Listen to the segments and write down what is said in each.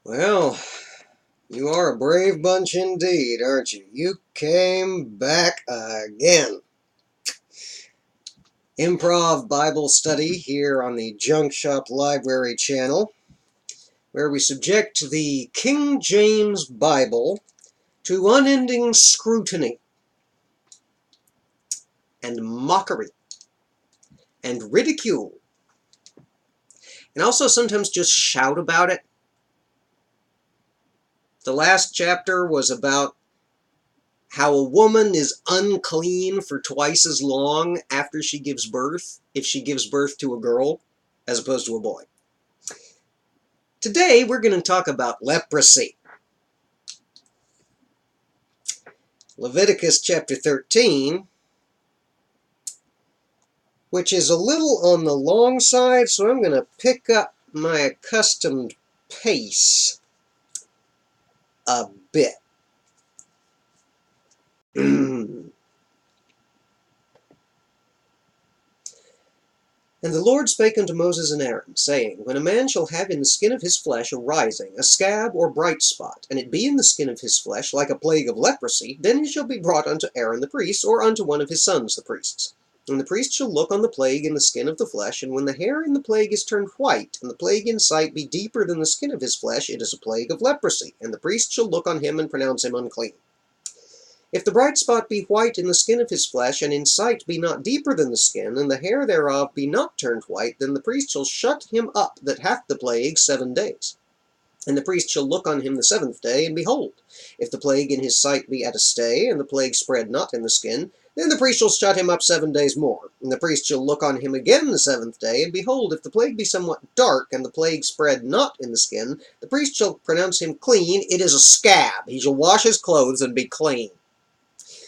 Well, you are a brave bunch indeed, aren't you? You came back again. Improv Bible study here on the Junk Shop Library channel, where we subject the King James Bible to unending scrutiny and mockery and ridicule, and also sometimes just shout about it. The last chapter was about how a woman is unclean for twice as long after she gives birth, if she gives birth to a girl as opposed to a boy. Today we're going to talk about leprosy. Leviticus chapter 13, which is a little on the long side, so I'm going to pick up my accustomed pace a bit. And the Lord spake unto Moses and Aaron, saying, When a man shall have in the skin of his flesh a rising, a scab or bright spot, and it be in the skin of his flesh like a plague of leprosy, then he shall be brought unto Aaron the priest, or unto one of his sons the priests. And the priest shall look on the plague in the skin of the flesh, and when the hair in the plague is turned white, and the plague in sight be deeper than the skin of his flesh, it is a plague of leprosy, and the priest shall look on him and pronounce him unclean. If the bright spot be white in the skin of his flesh, and in sight be not deeper than the skin, and the hair thereof be not turned white, then the priest shall shut him up that hath the plague 7 days. And the priest shall look on him the 7th day, and behold, if the plague in his sight be at a stay, and the plague spread not in the skin, then the priest shall shut him up 7 days more. And the priest shall look on him again the 7th day, and behold, if the plague be somewhat dark, and the plague spread not in the skin, the priest shall pronounce him clean. It is a scab. He shall wash his clothes and be clean.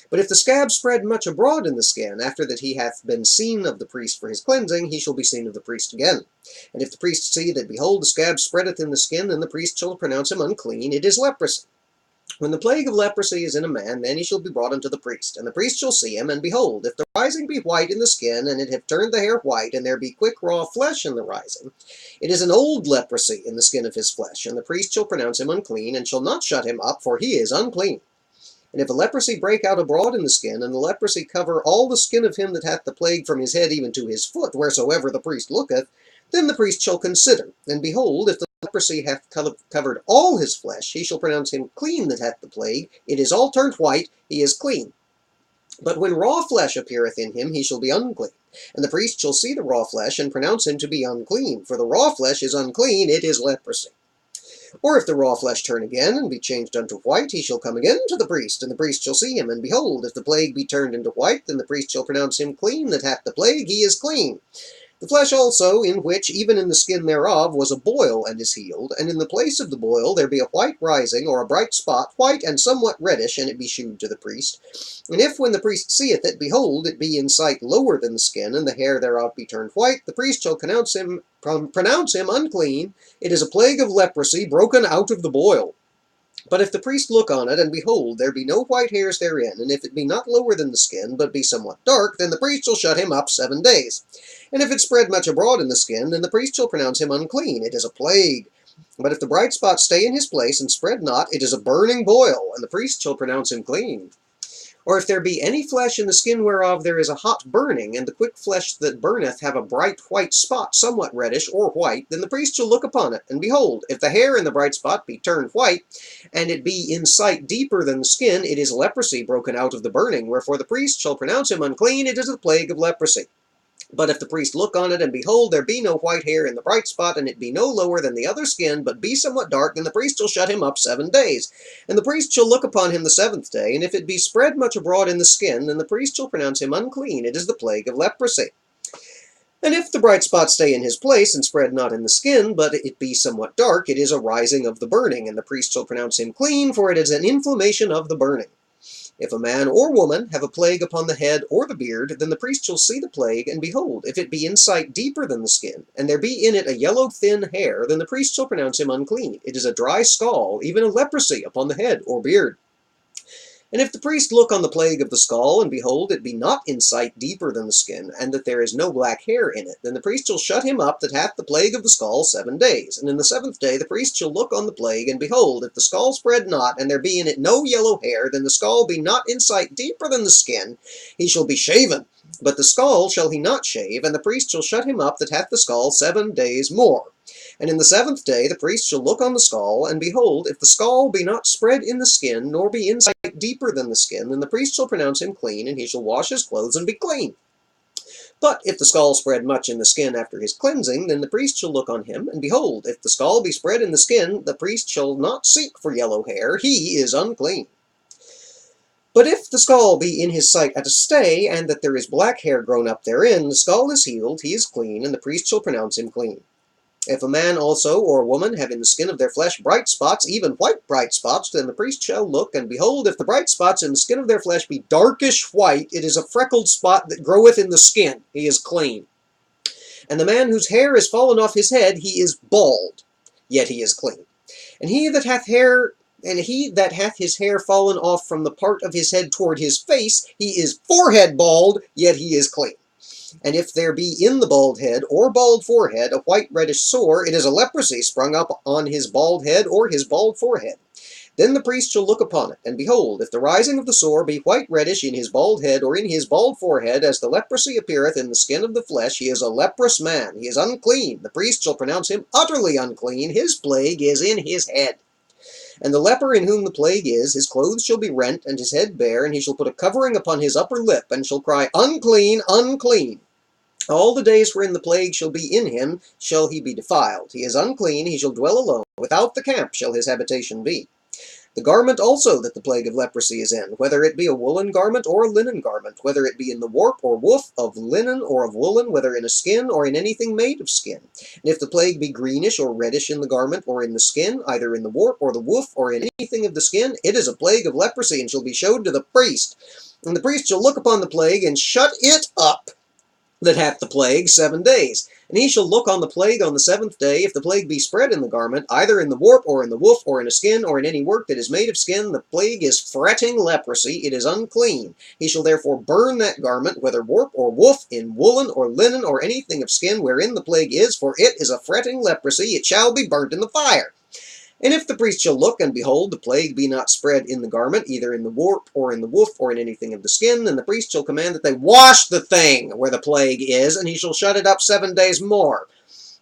But if the scab spread much abroad in the skin, after that he hath been seen of the priest for his cleansing, he shall be seen of the priest again. And if the priest see that, behold, the scab spreadeth in the skin, then the priest shall pronounce him unclean. It is leprosy. When the plague of leprosy is in a man, then he shall be brought unto the priest. And the priest shall see him, and behold, if the rising be white in the skin, and it have turned the hair white, and there be quick raw flesh in the rising, it is an old leprosy in the skin of his flesh. And the priest shall pronounce him unclean, and shall not shut him up, for he is unclean. And if a leprosy break out abroad in the skin, and the leprosy cover all the skin of him that hath the plague from his head even to his foot, wheresoever the priest looketh, then the priest shall consider. And behold, if the leprosy hath covered all his flesh, he shall pronounce him clean that hath the plague. It is all turned white, he is clean. But when raw flesh appeareth in him, he shall be unclean. And the priest shall see the raw flesh, and pronounce him to be unclean. For the raw flesh is unclean, it is leprosy. Or if the raw flesh turn again, and be changed unto white, he shall come again to the priest, and the priest shall see him. And behold, if the plague be turned into white, then the priest shall pronounce him clean that hath the plague, he is clean. The flesh also, in which, even in the skin thereof, was a boil, and is healed, and in the place of the boil there be a white rising, or a bright spot, white and somewhat reddish, and it be shewed to the priest. And if, when the priest seeth it, behold, it be in sight lower than the skin, and the hair thereof be turned white, the priest shall pronounce him unclean. It is a plague of leprosy, broken out of the boil. But if the priest look on it, and behold, there be no white hairs therein, and if it be not lower than the skin, but be somewhat dark, then the priest shall shut him up 7 days. And if it spread much abroad in the skin, then the priest shall pronounce him unclean. It is a plague. But if the bright spot stay in his place, and spread not, it is a burning boil, and the priest shall pronounce him clean. Or if there be any flesh in the skin whereof there is a hot burning, and the quick flesh that burneth have a bright white spot, somewhat reddish, or white, then the priest shall look upon it, and behold, if the hair in the bright spot be turned white, and it be in sight deeper than the skin, it is leprosy broken out of the burning, wherefore the priest shall pronounce him unclean. It is a plague of leprosy. But if the priest look on it, and behold, there be no white hair in the bright spot, and it be no lower than the other skin, but be somewhat dark, then the priest shall shut him up 7 days. And the priest shall look upon him the 7th day, and if it be spread much abroad in the skin, then the priest shall pronounce him unclean. It is the plague of leprosy. And if the bright spot stay in his place, and spread not in the skin, but it be somewhat dark, it is a rising of the burning, and the priest shall pronounce him clean, for it is an inflammation of the burning. If a man or woman have a plague upon the head or the beard, then the priest shall see the plague, and behold, if it be in sight deeper than the skin, and there be in it a yellow thin hair, then the priest shall pronounce him unclean. It is a dry scall, even a leprosy upon the head or beard. And if the priest look on the plague of the skull, and behold, it be not in sight deeper than the skin, and that there is no black hair in it, then the priest shall shut him up that hath the plague of the skull 7 days. And in the 7th day the priest shall look on the plague, and behold, if the skull spread not, and there be in it no yellow hair, then the skull be not in sight deeper than the skin, he shall be shaven. But the skull shall he not shave, and the priest shall shut him up that hath the skull 7 days more. And in the 7th day the priest shall look on the skull, and behold, if the skull be not spread in the skin, nor be in sight deeper than the skin, then the priest shall pronounce him clean, and he shall wash his clothes and be clean. But if the skull spread much in the skin after his cleansing, then the priest shall look on him, and behold, if the skull be spread in the skin, the priest shall not seek for yellow hair, he is unclean. But if the skull be in his sight at a stay, and that there is black hair grown up therein, the skull is healed, he is clean, and the priest shall pronounce him clean. If a man also or a woman have in the skin of their flesh bright spots, even white bright spots, then the priest shall look, and behold, if the bright spots in the skin of their flesh be darkish white, it is a freckled spot that groweth in the skin, he is clean. And the man whose hair is fallen off his head, he is bald, yet he is clean. And he that hath his hair fallen off from the part of his head toward his face, he is forehead bald, yet he is clean. And if there be in the bald head or bald forehead a white reddish sore, it is a leprosy sprung up on his bald head or his bald forehead. Then the priest shall look upon it, and behold, if the rising of the sore be white reddish in his bald head or in his bald forehead, as the leprosy appeareth in the skin of the flesh, he is a leprous man, he is unclean. The priest shall pronounce him utterly unclean, his plague is in his head. And the leper in whom the plague is, his clothes shall be rent, and his head bare, and he shall put a covering upon his upper lip, and shall cry, Unclean, unclean. All the days wherein the plague shall be in him shall he be defiled. He is unclean, he shall dwell alone. Without the camp shall his habitation be. The garment also that the plague of leprosy is in, whether it be a woolen garment or a linen garment, whether it be in the warp or woof of linen or of woolen, whether in a skin or in anything made of skin. And if the plague be greenish or reddish in the garment or in the skin, either in the warp or the woof or in anything of the skin, it is a plague of leprosy, and shall be showed to the priest. And the priest shall look upon the plague and shut it up that hath the plague 7 days. And he shall look on the plague on the 7th day. If the plague be spread in the garment, either in the warp, or in the woof, or in a skin, or in any work that is made of skin, the plague is fretting leprosy, it is unclean. He shall therefore burn that garment, whether warp or woof, in woolen or linen, or anything of skin wherein the plague is, for it is a fretting leprosy, it shall be burnt in the fire. And if the priest shall look, and behold, the plague be not spread in the garment, either in the warp, or in the woof, or in anything of the skin, then the priest shall command that they wash the thing where the plague is, and he shall shut it up 7 days more.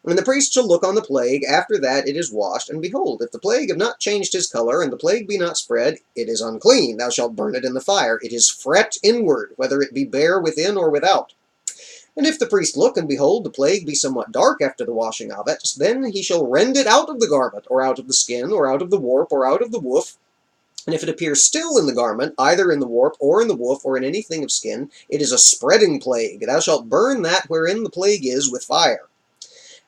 And the priest shall look on the plague, after that it is washed, and behold, if the plague have not changed his color, and the plague be not spread, it is unclean, thou shalt burn it in the fire. It is fret inward, whether it be bare within or without. And if the priest look, and behold, the plague be somewhat dark after the washing of it, then he shall rend it out of the garment, or out of the skin, or out of the warp, or out of the woof. And if it appear still in the garment, either in the warp, or in the woof, or in anything of skin, it is a spreading plague. Thou shalt burn that wherein the plague is with fire.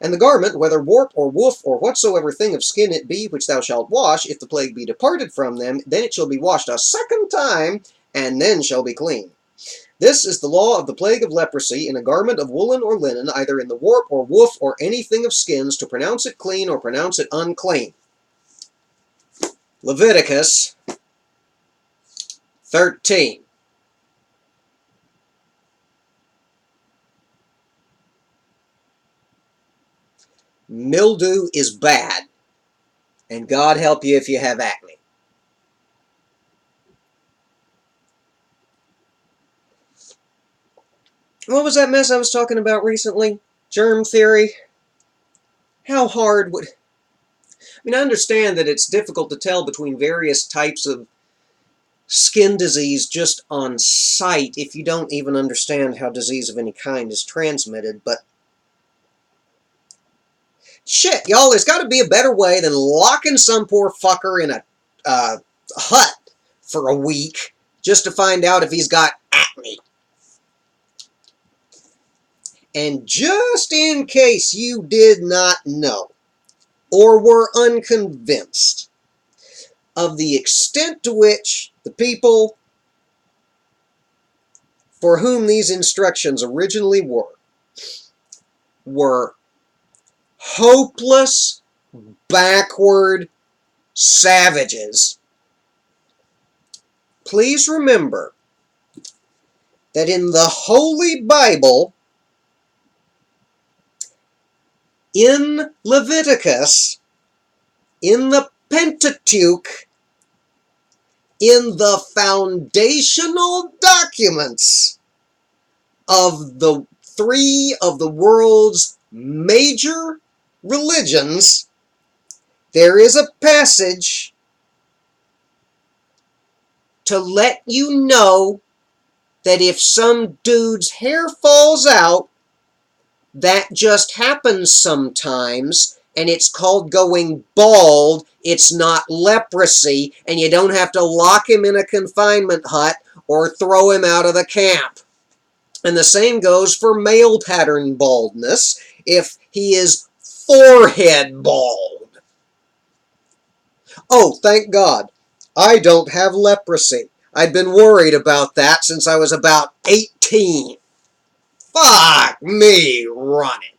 And the garment, whether warp, or woof, or whatsoever thing of skin it be, which thou shalt wash, if the plague be departed from them, then it shall be washed a 2nd time, and then shall be clean. This is the law of the plague of leprosy, in a garment of woolen or linen, either in the warp or woof or anything of skins, to pronounce it clean or pronounce it unclean. Leviticus 13. Mildew is bad, and God help you if you have acne. What was that mess I was talking about recently? Germ theory? How hard would... I understand that it's difficult to tell between various types of skin disease just on sight if you don't even understand how disease of any kind is transmitted, but shit, y'all, there's got to be a better way than locking some poor fucker in a hut for a week just to find out if he's got acne. And just in case you did not know, or were unconvinced of the extent to which the people for whom these instructions originally were hopeless, backward savages, please remember that in the Holy Bible, in Leviticus, in the Pentateuch, in the foundational documents of the three of the world's major religions, there is a passage to let you know that if some dude's hair falls out, that just happens sometimes, and it's called going bald. It's not leprosy, and you don't have to lock him in a confinement hut or throw him out of the camp. And the same goes for male pattern baldness if he is forehead bald. Oh, thank God, I don't have leprosy. I'd been worried about that since I was about 18. Fuck me running.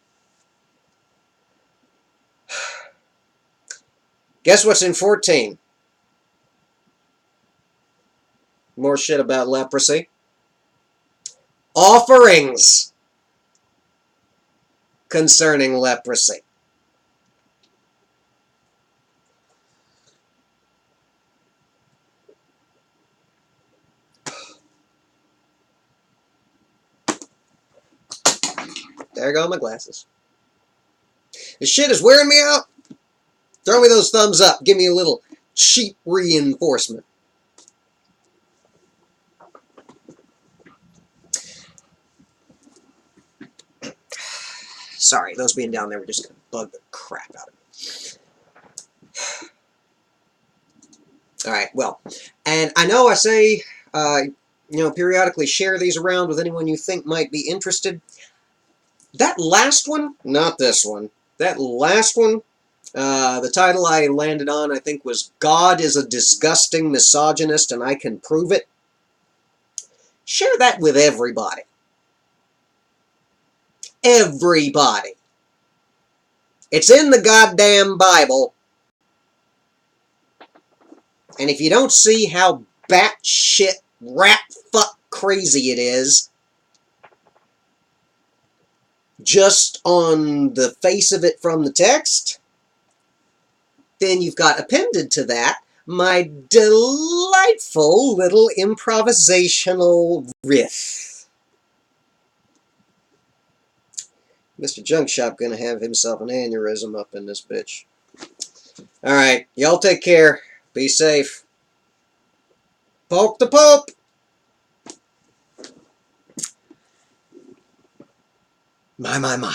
Guess what's in 14? More shit about leprosy. Offerings concerning leprosy. There go my glasses. This shit is wearing me out. Throw me those thumbs up. Give me a little cheap reinforcement. Sorry, those being down there were just going to bug the crap out of me. Alright, well, and I know I say, periodically share these around with anyone you think might be interested. That last one, not this one, that last one, the title I landed on, I think, was God is a Disgusting Misogynist and I Can Prove It. Share that with everybody. Everybody. It's in the goddamn Bible. And if you don't see how batshit rat fuck crazy it is, just on the face of it from the text, then you've got appended to that my delightful little improvisational riff. Mr. Junk Shop gonna have himself an aneurysm up in this bitch. Alright, y'all take care. Be safe. Poke the Pope! My. My.